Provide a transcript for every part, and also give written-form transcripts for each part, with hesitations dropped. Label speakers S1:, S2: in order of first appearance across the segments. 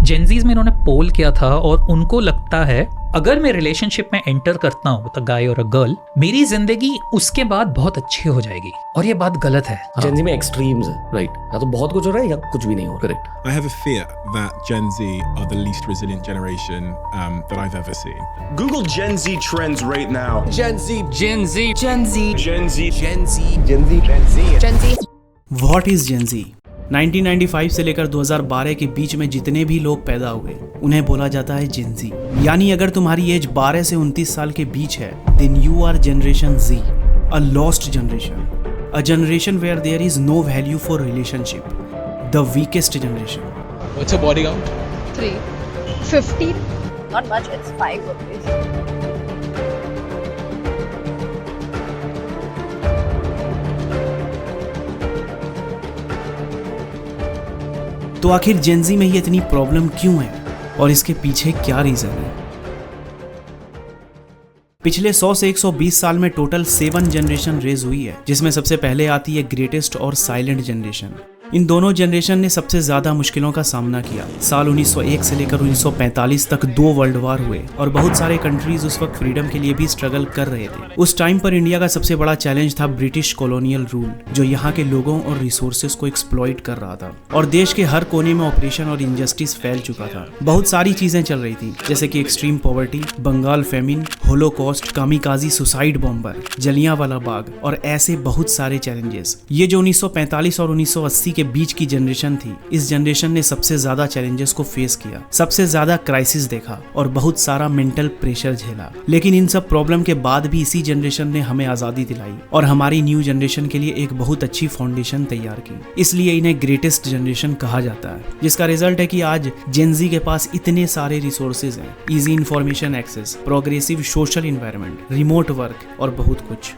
S1: Gen Zs में इन्होंने पोल किया था और उनको लगता है अगर मैं रिलेशनशिप में एंटर करता हूँ विद अ गाय और अ गर्ल, मेरी जिंदगी उसके बाद बहुत अच्छी हो जाएगी, और ये बात गलत है।
S2: जेन जी में एक्सट्रीम्स है, राइट? या तो बहुत कुछ हो रहा है या कुछ भी नहीं हो रहा।
S3: Correct.
S4: I have a fear that Gen Z are the least resilient generation that I've ever seen.
S5: Google Gen Z trends right now.
S6: Gen Z.
S7: Gen Z.
S5: Gen Z.
S6: Gen Z.
S5: Gen Z.
S6: Gen Z. Gen Z.
S7: Gen Z.
S8: What is Gen Z? 1995 से लेकर 2012 के बीच में जितने भी लोग पैदा हुए उन्हें बोला जाता है Gen Z। यानी अगर तुम्हारी एज 12 से 29 साल के बीच है, then you are Generation Z, a lost generation, a generation where there is no value for relationship, the weakest generation.
S3: What's your body count?
S7: 3. 50.
S9: Not much, it's 5 rupees.
S8: तो आखिर Gen Z में ये इतनी problem क्यों है और इसके पीछे क्या रीजन है? पिछले 100 से 120 साल में टोटल 7 जनरेशन रेज हुई है, जिसमें सबसे पहले आती है ग्रेटेस्ट और साइलेंट जनरेशन। इन दोनों जनरेशन ने सबसे ज्यादा मुश्किलों का सामना किया। साल 1901 से लेकर 1945 तक 2 वर्ल्ड वार हुए और बहुत सारे कंट्रीज उस वक्त फ्रीडम के लिए भी स्ट्रगल कर रहे थे। उस टाइम पर इंडिया का सबसे बड़ा चैलेंज था ब्रिटिश कॉलोनियल रूल, जो यहाँ के लोगों और रिसोर्सेज को एक्सप्लॉइट कर रहा था और देश के हर कोने में ऑपरेशन और इनजस्टिस फैल चुका था। बहुत सारी चीजें चल रही थी, जैसे कि extreme poverty, Bengal famine, Holocaust, kamikaze suicide bomber, Jallianwala Bagh और ऐसे बहुत सारे चैलेंजेस। ये जो 1945 और 1980 के बीच की जनरेशन थी, इस जनरेशन ने सबसे ज्यादा चैलेंजेस को फेस किया, सबसे ज्यादा क्राइसिस देखा और बहुत सारा मेंटल प्रेशर झेला। लेकिन इन सब प्रॉब्लम के बाद भी इसी जनरेशन ने हमें आजादी दिलाई और हमारी न्यू जनरेशन के लिए एक बहुत अच्छी फाउंडेशन तैयार की। इसलिए इन्हें ग्रेटेस्ट जनरेशन कहा जाता है, जिसका रिजल्ट है कि आज जेन जी के पास इतने सारे रिसोर्सेज हैं, easy information access, progressive social environment, remote work और बहुत कुछ।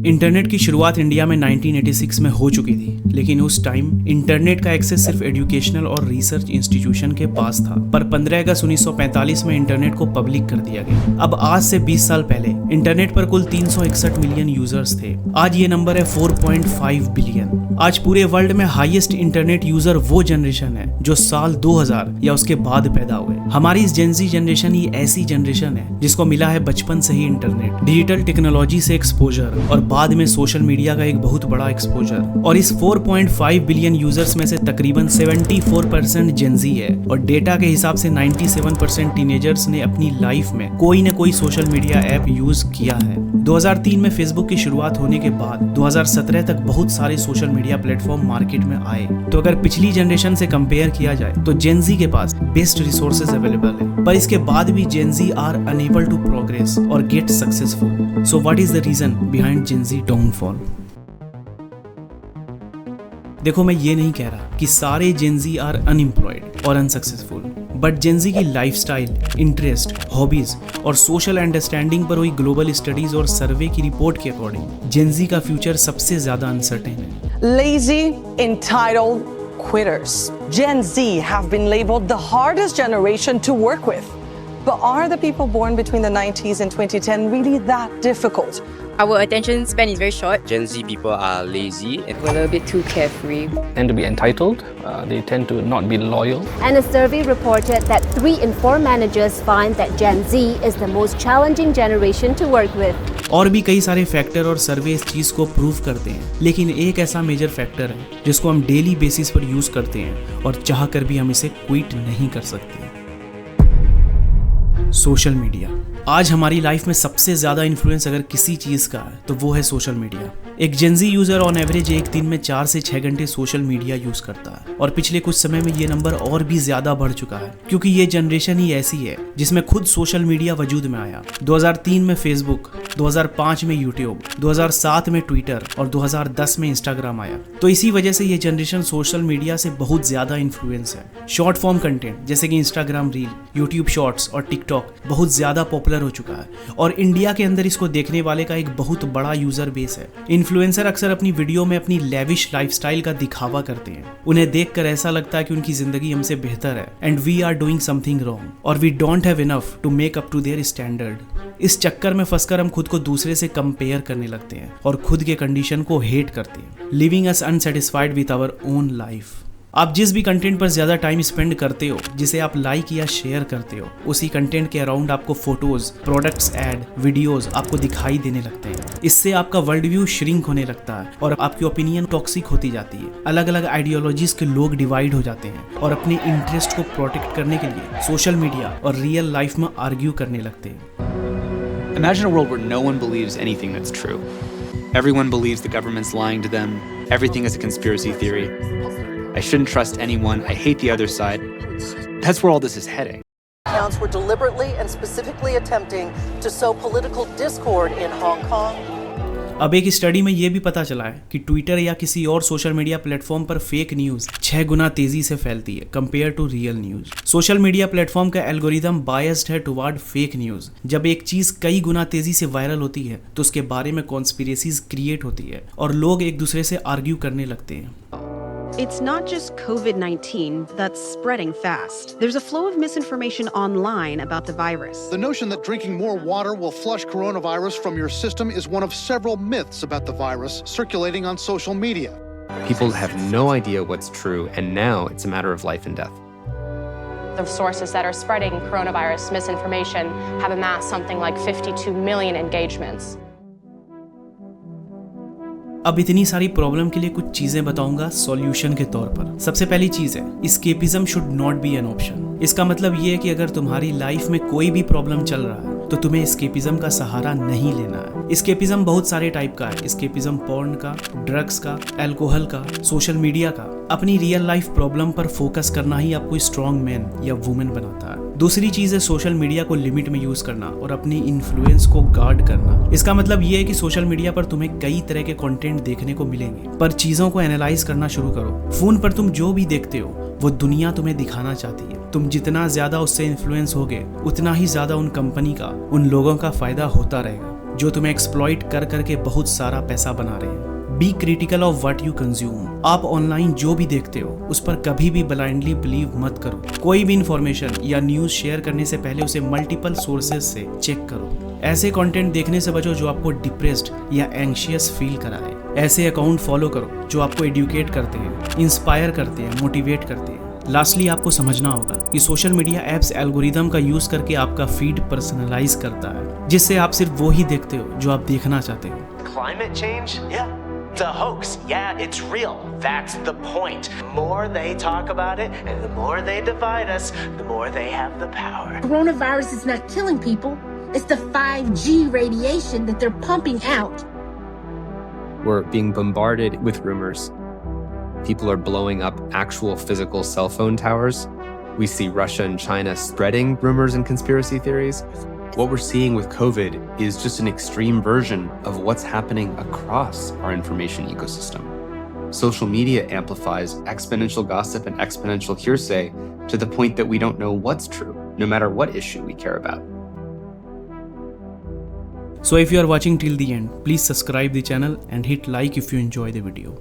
S8: इंटरनेट की शुरुआत इंडिया में 1986 में हो चुकी थी, लेकिन उस टाइम इंटरनेट का एक्सेस सिर्फ एजुकेशनल और रिसर्च इंस्टीट्यूशन के पास था। पर 15 अगस्त 1945 में इंटरनेट को पब्लिक कर दिया गया। अब आज से 20 साल पहले इंटरनेट पर कुल 361 मिलियन यूजर्स थे। आज ये नंबर है 4.5 बिलियन। आज पूरे वर्ल्ड में हाईएस्ट इंटरनेट यूजर वो जनरेशन है जो साल 2000 या उसके बाद पैदा हुए। हमारी इस जेन जी जनरेशन ही ऐसी जनरेशन है जिसको मिला है बचपन से ही इंटरनेट, डिजिटल टेक्नोलॉजी से एक्सपोजर और बाद में सोशल मीडिया का एक बहुत बड़ा एक्सपोजर। और इस 4.5 बिलियन यूजर्स में से तकरीबन 74% जेन जी है और डेटा के हिसाब से 97% टीनेजर्स ने अपनी लाइफ में कोई न कोई सोशल मीडिया ऐप यूज किया है। 2003 में फेसबुक की शुरुआत होने के बाद 2017 तक बहुत सारे सोशल मीडिया प्लेटफॉर्म मार्केट में आए। तो अगर पिछली जनरेशन से कंपेयर किया जाए तो जेन जी के पास बेस्ट रिसोर्सेज अवेलेबल है, पर इसके बाद भी Gen Z are unable to progress और get successful. So what is the reason behind Gen Z downfall? देखो, मैं ये नहीं कह रहा कि सारे जेन जी आर अनएम्प्लॉयड और अनसक्सेसफुल, बट जेन जी की लाइफस्टाइल, इंटरेस्ट, हॉबीज और सोशल अंडरस्टैंडिंग पर हुई ग्लोबल स्टडीज और सर्वे की रिपोर्ट के अकॉर्डिंग जेन जी का फ्यूचर सबसे ज्यादा अनसर्टेन है।
S10: Lazy, entitled quitters. Gen Z have been labeled the hardest generation to work with. But are the people born between the 90s and 2010 really that difficult?
S9: Our attention span is very short.
S6: Gen Z people are lazy and
S7: We're a little bit too carefree.
S3: Tend to be entitled. They tend to not be loyal.
S11: And a survey reported that 3 in 4 managers find that Gen Z is the most challenging generation to work with.
S8: और भी कई सारे factor और सर्वे इस चीज को prove करते हैं, लेकिन एक ऐसा मेजर फैक्टर है जिसको हम डेली बेसिस पर यूज करते हैं और चाह कर भी हम इसे क्विट नहीं कर सकते। Social media. आज हमारी लाइफ में सबसे ज्यादा इन्फ्लुएंस अगर किसी चीज का है तो वो है सोशल मीडिया। एक जेन जी यूजर ऑन एवरेज एक दिन में 4 से 6 घंटे सोशल मीडिया यूज करता है और पिछले कुछ समय में ये नंबर और भी ज्यादा बढ़ चुका है, क्योंकि ये जनरेशन ही ऐसी है जिसमें खुद सोशल मीडिया वजूद में आया। 2003 में फेसबुक, 2005 में यूट्यूब, 2007 में ट्विटर और 2010 में इंस्टाग्राम आया। तो इसी वजह से ये जनरेशन सोशल मीडिया से बहुत ज्यादा इन्फ्लुएंस है। शॉर्ट फॉर्म कंटेंट जैसे कि इंस्टाग्राम रील, यूट्यूब शॉर्ट्स और टिकटॉक बहुत ज्यादा पॉपुलर हो चुका है और इंडिया के अंदर इसको देखने वाले का एक बहुत बड़ा यूजर बेस है। इन्फ्लुएंसर अक्सर अपनी वीडियो में अपनी लेविश लाइफस्टाइल का दिखावा करते हैं। उन्हें देखकर ऐसा लगता है कि उनकी जिंदगी हमसे बेहतर है and we are doing something wrong और we don't have enough to make up to their standard. इस चक्कर में फंसकर हम खुद को दूसरे से कंपेयर करने लगते हैं और खुद के कंडीशन को हेट करते हैं, living us unsatisfied with our own life. आप जिस भी कंटेंट पर ज्यादा टाइम स्पेंड करते हो, जिसे आप लाइक या शेयर करते हो, उसी कंटेंट के अराउंड आपको फोटोज, प्रोडक्ट्स, एड, वीडियोस आपको दिखाई देने लगते हैं। इससे आपका वर्ल्ड व्यू श्रिंक होने लगता है और आपकी ओपिनियन टॉक्सिक होती जाती है। अलग अलग आइडियोलॉजीज के लोग डिवाइड हो जाते हैं और अपने इंटरेस्ट को प्रोटेक्ट करने के लिए सोशल मीडिया और रियल लाइफ में आर्ग्यू करने लगते हैं।
S12: Imagine a world where no one believes anything that's true. Everyone believes the government's lying to them. Everything is a conspiracy theory. I shouldn't trust anyone. I hate the other side. That's where all this is heading.
S10: Accounts were deliberately and specifically attempting to sow political discord in Hong Kong.
S8: अब एक study में यह भी पता चला है कि Twitter या किसी और सोशल मीडिया प्लेटफॉर्म पर फेक न्यूज 6 गुना तेजी से फैलती है compare to real news. Social media platform का एल्गोरिदम बायस्ड है टुवर्ड फेक न्यूज। जब एक चीज कई गुना तेजी से वायरल होती है तो उसके बारे में कॉन्स्पिरेसीज क्रिएट होती है और लोग एक दूसरे से आर्ग्यू करने लगते हैं।
S13: It's not just COVID-19 that's spreading fast. There's a flow of misinformation online about the virus.
S14: The notion that drinking more water will flush coronavirus from your system is one of several myths about the virus circulating on social media.
S6: People have no idea what's true, and now it's a matter of life and death.
S15: The sources that are spreading coronavirus misinformation have amassed something like 52 million engagements.
S8: अब इतनी सारी problem के लिए कुछ चीजें बताऊंगा solution के तौर पर। सबसे पहली चीज है, escapism should not be an option. इसका मतलब ये है कि अगर तुम्हारी लाइफ में कोई भी प्रॉब्लम चल रहा है तो तुम्हें एस्केपिज्म का सहारा नहीं लेना है। एस्केपिज्म बहुत सारे टाइप का है। एस्केपिज्म पॉर्न का, ड्रग्स का, अल्कोहल का, सोशल मीडिया का। अपनी रियल लाइफ प्रॉब्लम पर फोकस करना ही आपको स्ट्रॉन्ग मैन या वुमेन बनाता है। दूसरी चीज है सोशल मीडिया को लिमिट में यूज करना और अपनी इन्फ्लुएंस को गार्ड करना। इसका मतलब ये है कि सोशल मीडिया पर तुम्हें कई तरह के कंटेंट देखने को मिलेंगे, पर चीजों को एनालाइज करना शुरू करो। फोन पर तुम जो भी देखते हो वो दुनिया तुम्हें दिखाना चाहती है। तुम जितना ज्यादा उससे इन्फ्लुएंस होगे उतना ही ज्यादा उन कंपनी का, उन लोगों का फायदा होता रहेगा जो तुम्हें एक्सप्लॉइट कर करके बहुत सारा पैसा बना रहे हैं। B critical of what you consume. आप ऑनलाइन जो भी देखते हो उस पर कभी भी ब्लाइंडली बिलीव मत करो। कोई भी इंफॉर्मेशन या न्यूज शेयर करने से पहले उसे मल्टीपल सोर्सेज से चेक करो। ऐसे कंटेंट देखने से बचो जो आपको डिप्रेस्ड या एंग्शियस फील कराए। ऐसे अकाउंट फॉलो करो जो आपको एडुकेट करते हैं, इंस्पायर करते हैं, मोटिवेट करते हैं। लास्टली आपको समझना होगा कि सोशल मीडिया एप्स एल्गोरिदम का यूज करके आपका फीड पर्सनलाइज करता है, जिससे आप सिर्फ वो ही देखते हो जो आप देखना चाहते हो।
S16: Climate change? Yeah. The hoax, yeah, it's real. That's the point. The more they talk about it and the more they divide us, the more they have the power.
S17: Coronavirus is not killing people. It's the 5G radiation that they're pumping out.
S6: We're being bombarded with rumors. People are blowing up actual physical cell phone towers. We see Russia and China spreading rumors and conspiracy theories. What we're seeing with COVID is just an extreme version of what's happening across our information ecosystem. Social media amplifies exponential gossip and exponential hearsay to the point that we don't know what's true, no matter what issue we care about.
S8: So if you are watching till the end, please subscribe the channel and hit like if you enjoy the video.